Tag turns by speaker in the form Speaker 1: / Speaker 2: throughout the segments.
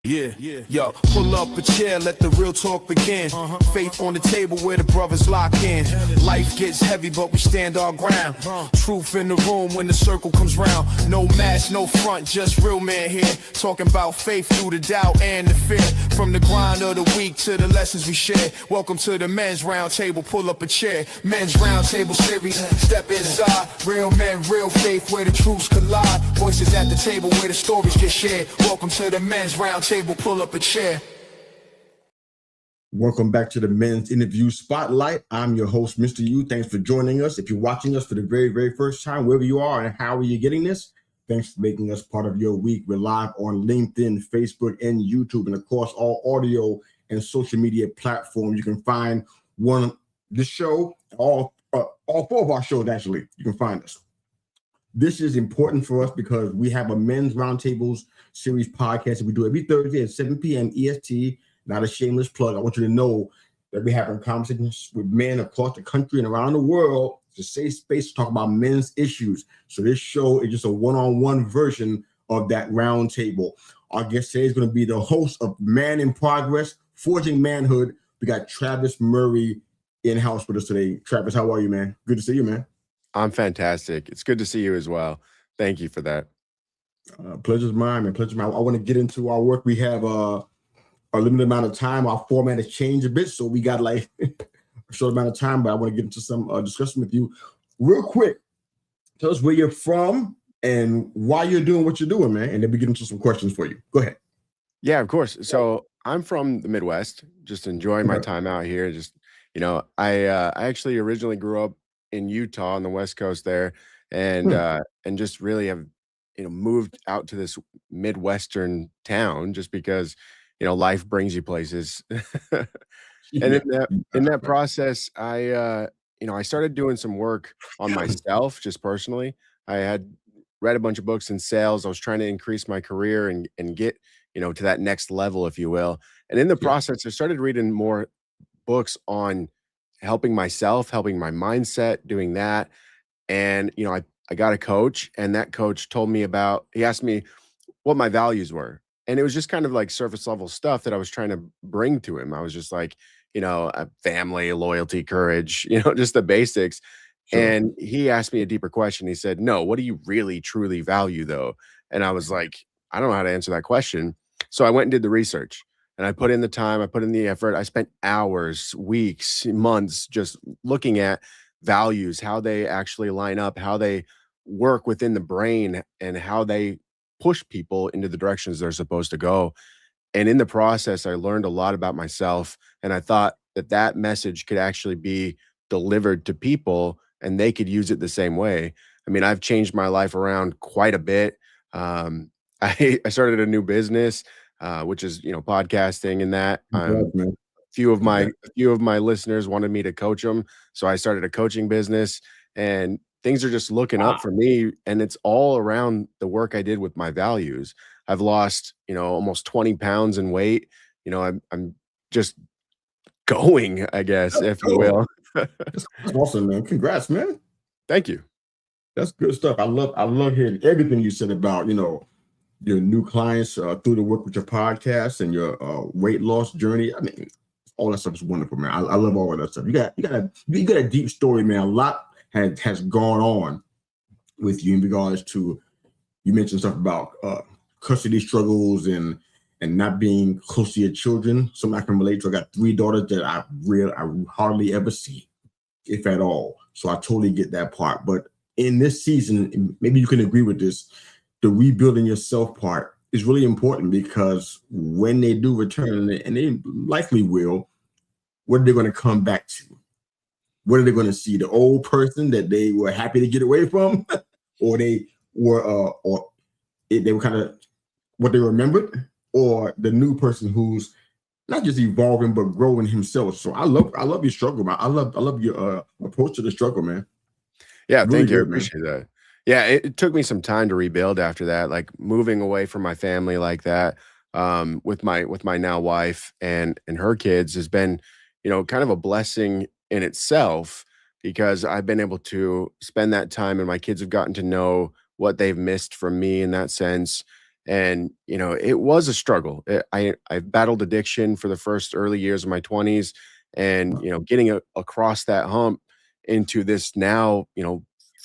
Speaker 1: Yo, pull up a chair, let the real talk begin. Faith on the table where the brothers lock in. Life gets heavy, but we stand our ground. Truth in the room when the circle comes round. No mask, no front, just real man here. Talking about faith through the doubt and the fear. From the grind of the week to the lessons we share. Welcome to the men's round table, pull up a chair. Men's round table series, step inside. Real men, real faith where the truths collide. Voices at the table where the stories get shared. Welcome to the men's round table, pull up a chair.
Speaker 2: Welcome back to the Men's Interview Spotlight. I'm your host, Mr. U. Thanks for joining us. If you're watching us for the very, very first time, wherever you are and how are you getting this, thanks for making us part of your week. We're live on LinkedIn, Facebook, and YouTube, and of course, all audio and social media platforms. You can find this show, all four of our shows, actually. You can find us. This is important for us because we have a Men's Roundtables series podcast that we do every Thursday at 7 p.m. EST. Not a shameless plug. I want you to know that we're having conversations with men across the country and around the world. It's a safe space to talk about men's issues. So this show is just a one-on-one version of that roundtable. Our guest today is going to be the host of Man in Progress, Forging Manhood. We got Travis Murray in-house with us today. Travis, how are you, man? Good to see you, man.
Speaker 3: I'm fantastic. It's good to see you as well. Thank you for that.
Speaker 2: Pleasure's mine, man. Pleasure's mine. I want to get into our work. We have a limited amount of time. Our format has changed a bit, so we got like a short amount of time, but I want to get into some discussion with you real quick. Tell us where you're from and why you're doing what you're doing, man, and then we get into some questions for you. Go ahead.
Speaker 3: Yeah, of course. So I'm from the Midwest, just enjoying my time out here. I actually originally grew up in Utah on the West Coast there, and just really have moved out to this Midwestern town just because life brings you places. And in that process, I started doing some work on myself just personally. I had read a bunch of books in sales. I was trying to increase my career and get to that next level, if you will. And in the process, I started reading more books on helping myself, helping my mindset, doing that. And I got a coach, and that coach he asked me what my values were. And it was just kind of like surface level stuff that I was trying to bring to him. I was just like, family, loyalty, courage, just the basics. Sure. And he asked me a deeper question. He said, no, what do you really, truly value though? And I was like, I don't know how to answer that question. So I went and did the research, and I put in the time, I put in the effort. I spent hours, weeks, months just looking at values, how they actually line up, how they work within the brain, and how they push people into the directions they're supposed to go. And in the process, I learned a lot about myself, and I thought that message could actually be delivered to people and they could use it the same way. I mean, I've changed my life around quite a bit. I started a new business, which is, podcasting and that. A few of my listeners wanted me to coach them. So I started a coaching business, and things are just looking up for me. And it's all around the work I did with my values. I've lost, almost 20 pounds in weight. I'm just going, I guess, if you will.
Speaker 2: That's awesome, man. Congrats, man.
Speaker 3: Thank you.
Speaker 2: That's good stuff. I love hearing everything you said about, your new clients through the work with your podcast and your weight loss journey. I mean, all that stuff is wonderful, man. I love all of that stuff. You got a deep story, man. A lot has gone on with you in regards to, you mentioned stuff about custody struggles and not being close to your children. Some I can relate to. I got 3 daughters that I hardly ever see, if at all. So I totally get that part. But in this season, maybe you can agree with this, the rebuilding yourself part is really important, because when they do return, and they likely will, what are they going to come back to? What are they going to see? The old person that they were happy to get away from, or they were kind of what they remembered, or the new person who's not just evolving but growing himself. So I love your struggle, man. I love your approach to the struggle, man.
Speaker 3: Yeah, really thank you. I appreciate that. Yeah, it took me some time to rebuild after that, like moving away from my family like that, with my now wife and her kids has been, kind of a blessing in itself, because I've been able to spend that time, and my kids have gotten to know what they've missed from me in that sense. And, it was a struggle. I battled addiction for the first early years of my 20s, and, getting across that hump into this now,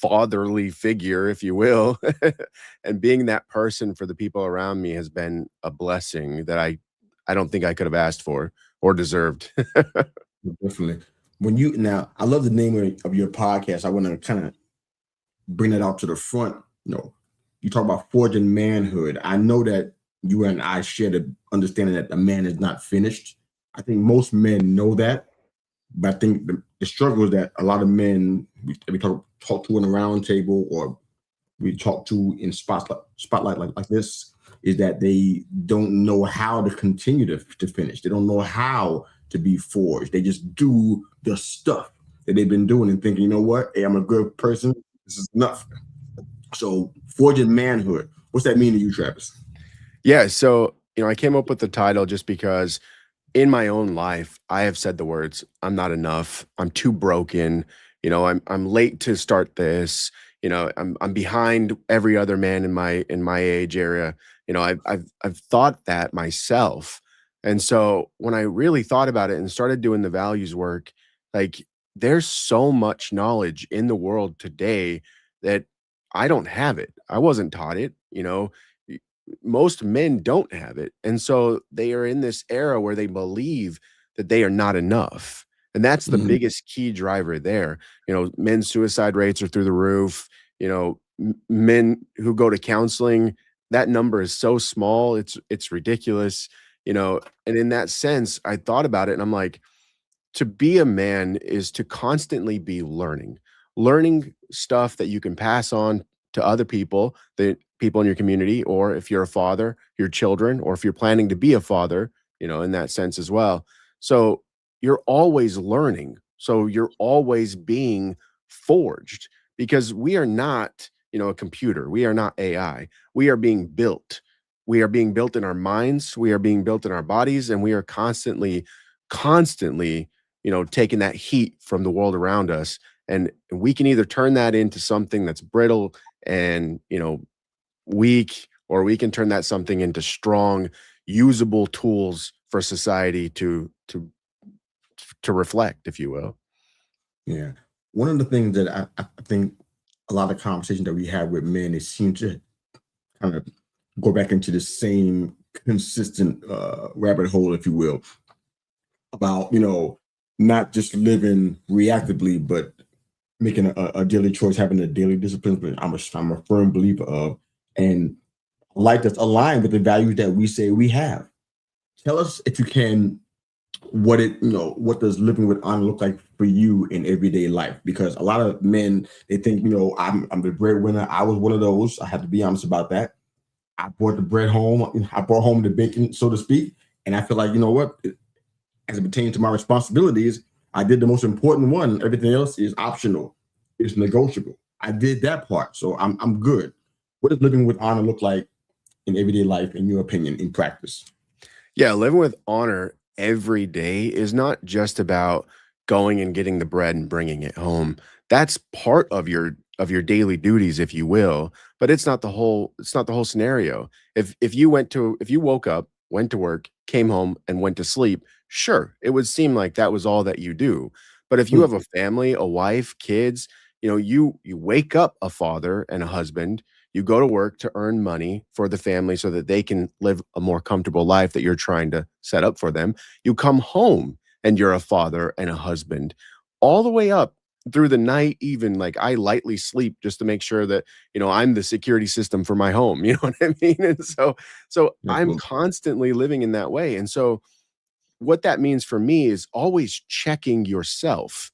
Speaker 3: fatherly figure, if you will, and being that person for the people around me has been a blessing that I don't think I could have asked for or deserved.
Speaker 2: Definitely. When you now, I love the name of your podcast. I want to kind of bring that out to the front. You talk about forging manhood. I know that you and I share the understanding that a man is not finished. I think most men know that, but I think the struggle is that a lot of men we talk to in a round table, or we talk to in spotlight like this, is that they don't know how to continue to finish. They don't know how to be forged. They just do the stuff that they've been doing and thinking, you know what? Hey, I'm a good person. This is enough. So forging manhood, what's that mean to you, Travis?
Speaker 3: Yeah, so, I came up with the title just because in my own life, I have said the words, "I'm not enough. I'm too broken. I'm late to start this. I'm behind every other man in my age area." I've thought that myself. And so when I really thought about it and started doing the values work, like, there's so much knowledge in the world today that I don't have it. I wasn't taught it. Y- Most men don't have it. And so they are in this era where they believe that they are not enough. And that's the
Speaker 2: Mhm.
Speaker 3: biggest key driver there. Men's suicide rates are through the roof. Men who go to counseling, that number is so small, it's ridiculous. And in that sense, I thought about it and I'm like, to be a man is to constantly be learning stuff that you can pass on to other people, the people in your community, or if you're a father, your children, or if you're planning to be a father, in that sense as well. So you're always learning. So you're always being forged, because we are not, a computer. We are not AI. We are being built. We are being built in our minds. We are being built in our bodies, and we are constantly taking that heat from the world around us. And we can either turn that into something that's brittle and, weak, or we can turn that something into strong, usable tools for society to reflect, if you will.
Speaker 2: Yeah. One of the things that I think a lot of conversations that we have with men, it seems to kind of go back into the same consistent rabbit hole, if you will, about, not just living reactively, but making a daily choice, having a daily discipline. But I'm a firm believer of, and like that's aligned with the values that we say we have. Tell us, if you can, what does living with honor look like for you in everyday life? Because a lot of men, they think, I'm the breadwinner. I was one of those. I have to be honest about that. I brought the bread home. I brought home the bacon, so to speak. And I feel like, as it pertains to my responsibilities, I did the most important one. Everything else is optional. It's negotiable. I did that part, so I'm good. What does living with honor look like in everyday life, in your opinion, in practice?
Speaker 3: Yeah, living with honor every day is not just about going and getting the bread and bringing it home. That's part of your daily duties, if you will, but it's not the whole scenario. If you woke up, went to work, came home and went to sleep, sure, it would seem like that was all that you do. But if you
Speaker 2: Hmm.
Speaker 3: have a family, a wife, kids, you wake up a father and a husband, you go to work to earn money for the family so that they can live a more comfortable life that you're trying to set up for them. You come home and you're a father and a husband, all the way up through the night. Even like, I lightly sleep just to make sure that, I'm the security system for my home. You know what I mean? And so I'm
Speaker 2: Absolutely.
Speaker 3: constantly living in that way. And so what that means for me is always checking yourself,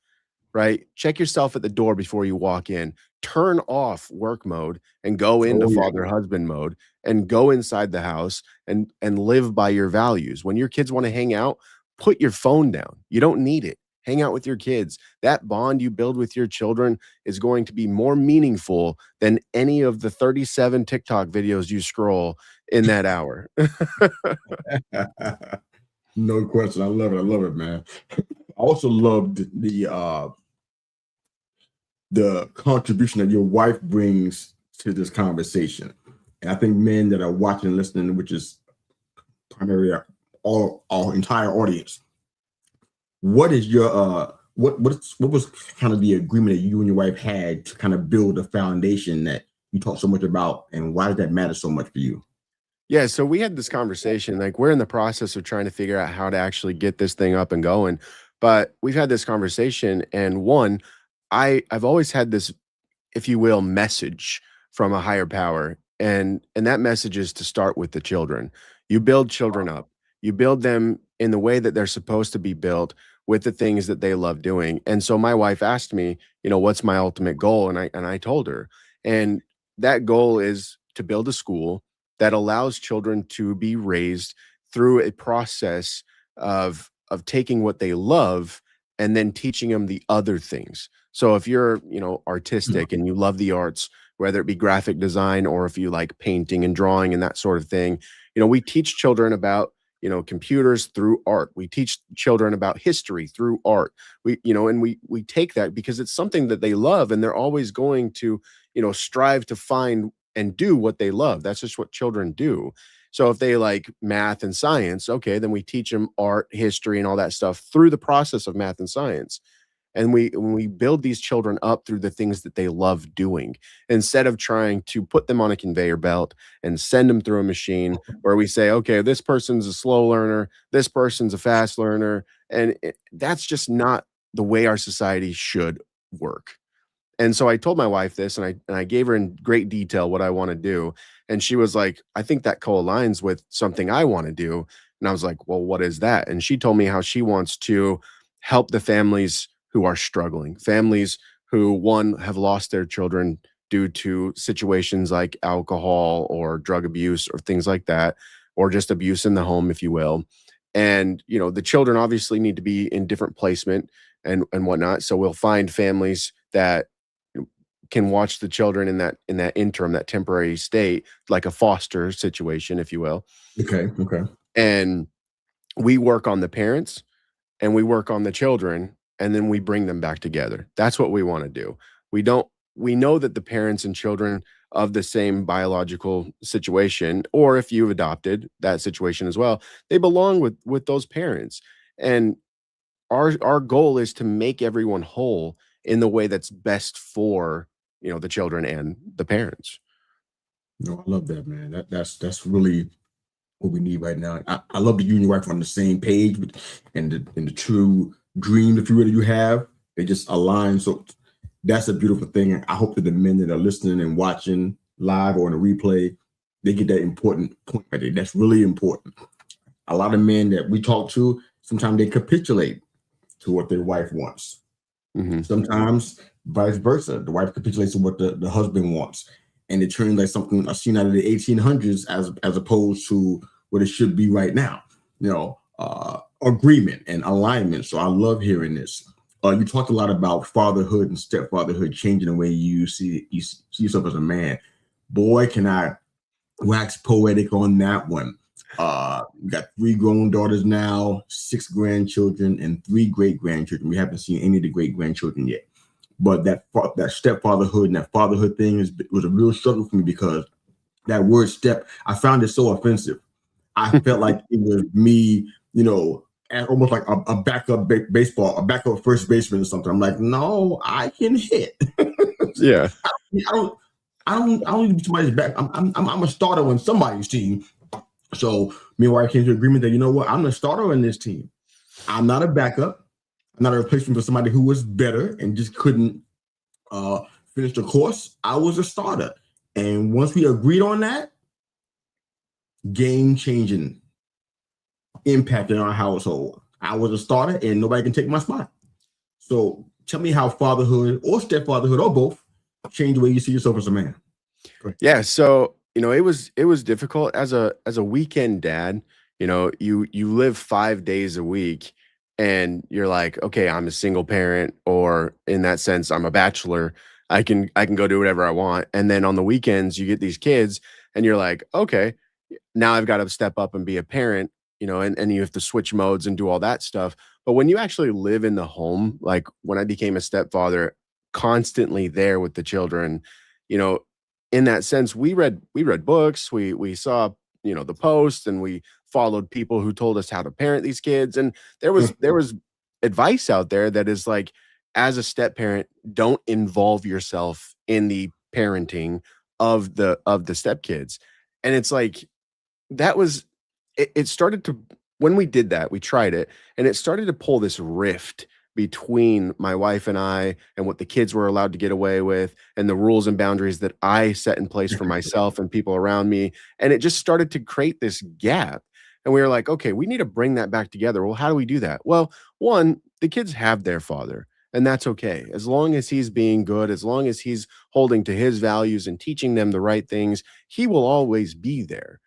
Speaker 3: right? Check yourself at the door before you walk in. Turn off work mode and go into
Speaker 2: Oh yeah.
Speaker 3: father husband mode, and go inside the house and live by your values. When your kids want to hang out, put your phone down. You don't need it. Hang out with your kids. That bond you build with your children is going to be more meaningful than any of the 37 TikTok videos you scroll in that hour.
Speaker 2: No question. I love it. I love it, man. I also loved the contribution that your wife brings to this conversation. And I think men that are watching and listening, which is primarily all our entire audience, what is your what was kind of the agreement that you and your wife had to kind of build a foundation that you talk so much about, and why does that matter so much for you?
Speaker 3: Yeah, so we had this conversation, like, we're in the process of trying to figure out how to actually get this thing up and going, but we've had this conversation, and one, I've always had this, if you will, message from a higher power, and that message is to start with the children. You build children up. You build them in the way that they're supposed to be built with the things that they love doing. And so my wife asked me, what's my ultimate goal? And I told her. And that goal is to build a school that allows children to be raised through a process of taking what they love and then teaching them the other things. So if you're,
Speaker 2: Mm.
Speaker 3: artistic and you love the arts, whether it be graphic design or if you like painting and drawing and that sort of thing, we teach children about, computers through art. We teach children about history through art. And we take that because it's something that they love and they're always going to, strive to find and do what they love. That's just what children do. So if they like math and science, okay, then we teach them art, history, and all that stuff through the process of math and science. And when we build these children up through the things that they love doing, instead of trying to put them on a conveyor belt and send them through a machine where we say, okay, this person's a slow learner, this person's a fast learner. And that's just not the way our society should work. And so I told my wife this, and I gave her in great detail what I want to do. And she was like, I think that co-aligns with something I want to do. And I was like, well, what is that? And she told me how she wants to help the families who are struggling, families who, one, have lost their children due to situations like alcohol or drug abuse or things like that, or just abuse in the home, if you will. And, the children obviously need to be in different placement and whatnot. So we'll find families that can watch the children in that interim, that temporary state, like a foster situation, if you will.
Speaker 2: Okay, okay.
Speaker 3: And we work on the parents and we work on the children and then we bring them back together. That's what we want to do. We don't we know that the parents and children of the same biological situation, or if you've adopted that situation as well, they belong with those parents. And our goal is to make everyone whole in the way that's best for, the children and the parents.
Speaker 2: No, I love that, man. That's really what we need right now. I love that you and your wife are on the same page and the true dream that you have. They just align. So that's a beautiful thing. And I hope that the men that are listening and watching live or on a replay, they get that important point right there. That's really important. A lot of men that we talk to, sometimes they capitulate to what their wife wants.
Speaker 3: Mhm.
Speaker 2: Sometimes vice versa. The wife capitulates to what the husband wants. And it turns like something seen out of the 1800s as opposed to what it should be right now. Agreement and alignment. So I love hearing this. You talked a lot about fatherhood and stepfatherhood changing the way you see yourself as a man. Boy, can I wax poetic on that one. We got 3 grown daughters now, 6 grandchildren, and 3 great grandchildren. We haven't seen any of the great grandchildren yet. But that stepfatherhood and that fatherhood thing was a real struggle for me because that word step, I found it so offensive. I felt like it was me, almost like a backup baseball, a backup first baseman or something. I'm like, no, I can hit.
Speaker 3: Yeah.
Speaker 2: I don't, I don't need to be somebody's back. I'm a starter on somebody's team. So me and wife came to agreement that, you know what, I'm the starter on this team. I'm not a backup. I'm not a replacement for somebody who was better and just couldn't finish the course. I was a starter. And once we agreed on that, game changing impact in our household. I was a starter and nobody can take my spot. So tell me how fatherhood or stepfatherhood or both changed the way you see yourself as a man.
Speaker 3: Yeah, so, it was difficult as a weekend dad. You live 5 days a week and you're like, okay, I'm a single parent, or in that sense, I'm a bachelor. I can go do whatever I want. And then on the weekends, you get these kids and you're like, okay, now I've got to step up and be a parent, and you have to switch modes and do all that stuff. But when you actually live in the home, like when I became a stepfather, constantly there with the children, you know, in that sense, we read books, we saw, you know, the posts, and we followed people who told us how to parent these kids. And there was advice out there that is like, as a step parent, don't involve yourself in the parenting of the step kids. And it's like, that was it started to, when we did that, we tried it, and it started to pull this rift between my wife and I, and what the kids were allowed to get away with, and the rules and boundaries that I set in place for myself and people around me. And it just started to create this gap. And we were like, okay, we need to bring that back together. Well, how do we do that? Well, one, the kids have their father, and that's okay. As long as he's being good, as long as he's holding to his values and teaching them the right things, he will always be there.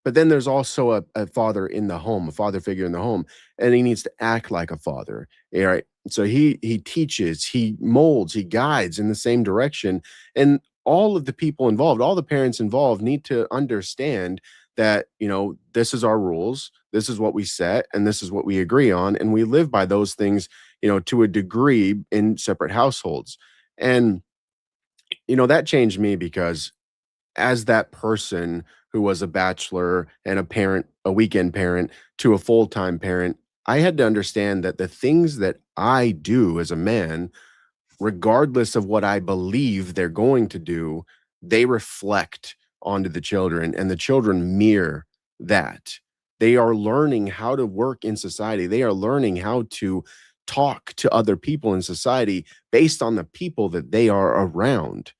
Speaker 3: But then there's also a father in the home, a father figure in the home, and he needs to act like a father. All right. So he teaches, he molds, he guides in the same direction. And all of the people involved, all the parents involved need to understand that, you know, this is our rules, this is what we set, and this is what we agree on. And we live by those things, you know, to a degree in separate households. And, you know, that changed me because as that person who was a bachelor and a parent, a weekend parent to a full-time parent, I had to understand that the things that I do as a man, regardless of what I believe they're going to do, they reflect onto the children, and the children mirror that. They are learning how to work in society. They are learning how to talk to other people in society based on the people that they are around.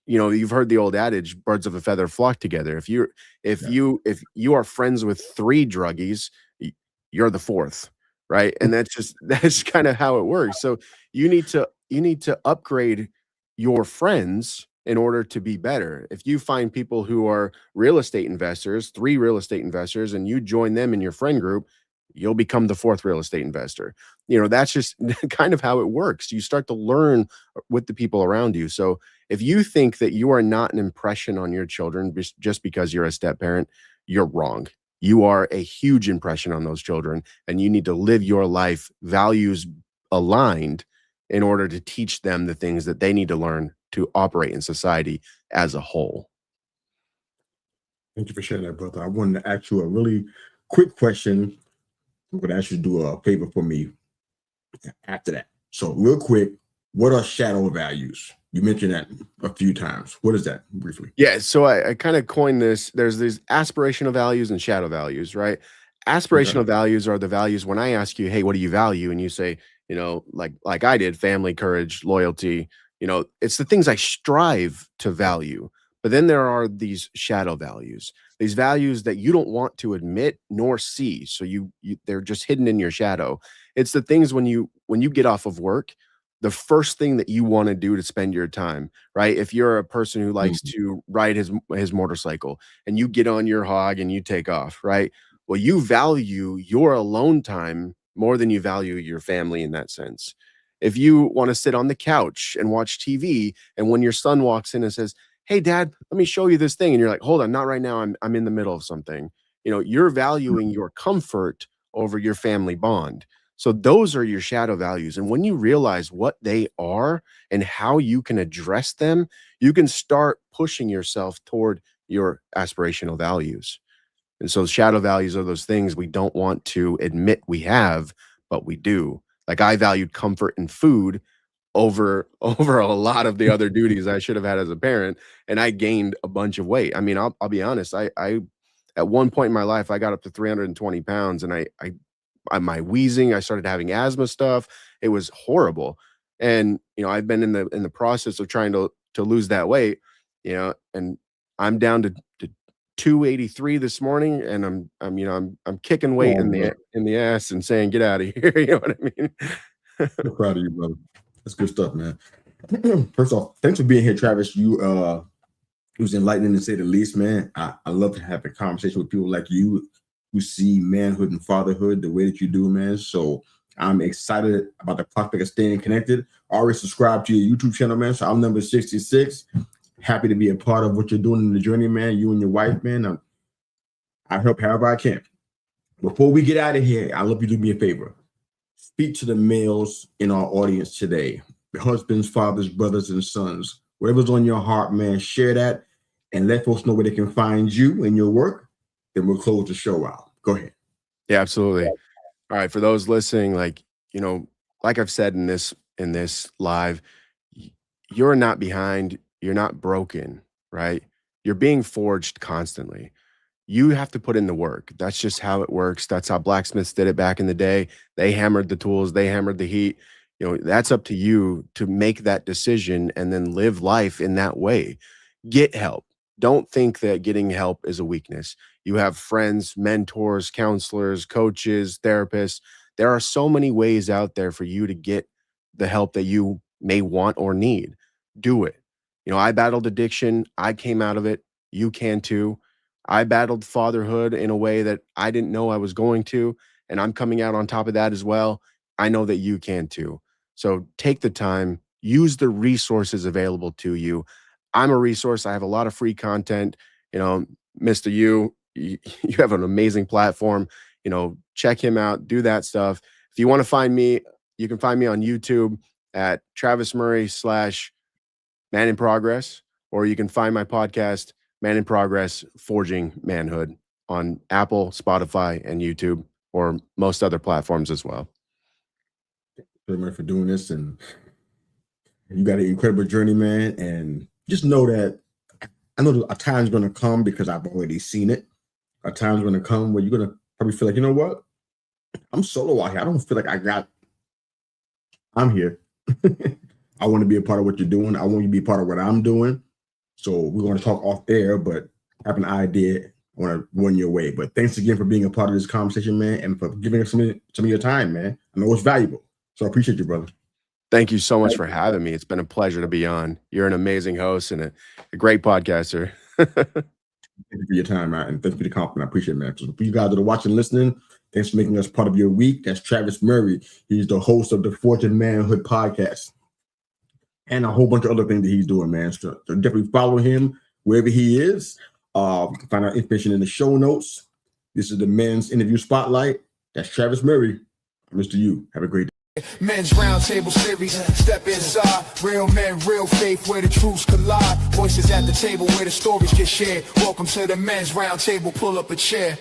Speaker 3: You know, you've heard the old adage, birds of a feather flock together.
Speaker 2: Yeah.
Speaker 3: If you are friends with three druggies, you're the fourth, right? And that's just that's kind of how it works. So you need to upgrade your friends in order to be better. If you find people who are real estate investors, three real estate investors, and you join them in your friend group, you'll become the fourth real estate investor. You know, that's just kind of how it works. You start to learn with the people around you. So if you think that you are not an impression on your children just because you're a step parent, you're wrong. You are a huge impression on those children, and you need to live your life values aligned in order to teach them the things that they need to learn to operate in society as a whole.
Speaker 2: Thank you for sharing that, brother. I wanted to ask you a really quick question. I'm going to ask you to do a favor for me after that. So, real quick, what are shadow values? You mentioned that a few times. What is that briefly?
Speaker 3: Yeah, so I kind of coined this. There's these aspirational values and shadow values, right?
Speaker 2: Okay.
Speaker 3: Aspirational values are the values when I ask you, "Hey, what do you value?" and you say, you know, like I did, family, courage, loyalty, you know, it's the things I strive to value. But then there are these shadow values. These values that you don't want to admit nor see. So you they're just hidden in your shadow. It's the things when you get off of work, the first thing that you want to do to spend your time, right? If you're a person who likes
Speaker 2: Mhm.
Speaker 3: to ride his motorcycle, and you get on your hog and you take off, right? Well, you value your alone time more than you value your family in that sense. If you want to sit on the couch and watch TV, and when your son walks in and says, "Hey dad, let me show you this thing," and you're like, "Hold on, not right now. I'm in the middle of something." You know, you're valuing your comfort over your family bond. So those are your shadow values. And when you realize what they are and how you can address them, you can start pushing yourself toward your aspirational values. And so shadow values are those things we don't want to admit we have, but we do. Like I valued comfort and food over a lot of the other duties I should have had as a parent, and I gained a bunch of weight. I mean, I'll be honest, I at one point in my life I got up to 320 pounds, and my wheezing, I started having asthma stuff. It was horrible. And you know, I've been in the process of trying to lose that weight, you know, and I'm down to 283 this morning, and I'm you know, I'm kicking weight
Speaker 2: Oh, brother.
Speaker 3: in the ass and saying, "Get out of here." You know what I mean?
Speaker 2: So proud of you, brother. That's good stuff, man. First off, thanks for being here, Travis. It was enlightening to say the least, man. I love to have a conversation with people like you who see manhood and fatherhood the way that you do, man. So I'm excited about the prospect of staying connected. I already subscribed to your YouTube channel, man. So I'm number 66. Happy to be a part of what you're doing in the journey, man. You and your wife, man. I help however I can. Before we get out of here, I love you to do me a favor. Speak to the males in our audience today, the husbands, fathers, brothers, and sons. Whatever's on your heart, man, share that and let folks know where they can find you and your work. Then we'll close the show out. Go ahead.
Speaker 3: Yeah, absolutely. All right, for those listening, like, like I've said in this live, you're not behind, you're not broken, right? You're being forged constantly. You have to put in the work. That's just how it works. That's how blacksmiths did it back in the day. They hammered the tools, they hammered the heat. That's up to you to make that decision and then live life in that way. Get help. Don't think that getting help is a weakness. You have friends, mentors, counselors, coaches, therapists. There are so many ways out there for you to get the help that you may want or need. Do it. I battled addiction. I came out of it. You can too. I battled fatherhood in a way that I didn't know I was going to, and I'm coming out on top of that as well. I know that you can too. So take the time, use the resources available to you. I'm a resource. I have a lot of free content. Mr. You have an amazing platform. Check him out, do that stuff. If you want to find me, you can find me on YouTube at Travis Murray / Man in Progress, or you can find my podcast, Man in Progress, Forging Manhood, on Apple, Spotify, and YouTube, or most other platforms as well.
Speaker 2: Very much for doing this, and you got an incredible journey, man. And just know that I know a time's going to come, because I've already seen it. A time's going to come where you're going to probably feel like, you know what? I'm solo out here. I don't feel like I'm here. I want to be a part of what you're doing. I want you to be a part of what I'm doing. So we're going to talk off air, but I have an idea. I want to run your way. But thanks again for being a part of this conversation, man, and for giving us some of your time, man. I know it's valuable. So I appreciate you, brother.
Speaker 3: Thank you so much for having me. It's been a pleasure to be on. You're an amazing host and a great podcaster.
Speaker 2: Thank you for your time, man, and thanks for the compliment. I appreciate it, man. So for you guys that are watching and listening, thanks for making us part of your week. That's Travis Murray. He's the host of the Forged Manhood podcast and a whole bunch of other things that he's doing, man. So definitely follow him wherever he is. You can find out information in the show notes. This is the Men's Interview Spotlight. That's Travis Murray. Mr. You. Have a great day.
Speaker 1: Men's Roundtable Series, step inside. Real men, real faith, where the truths collide. Voices at the table where the stories get shared. Welcome to the Men's Roundtable, pull up a chair.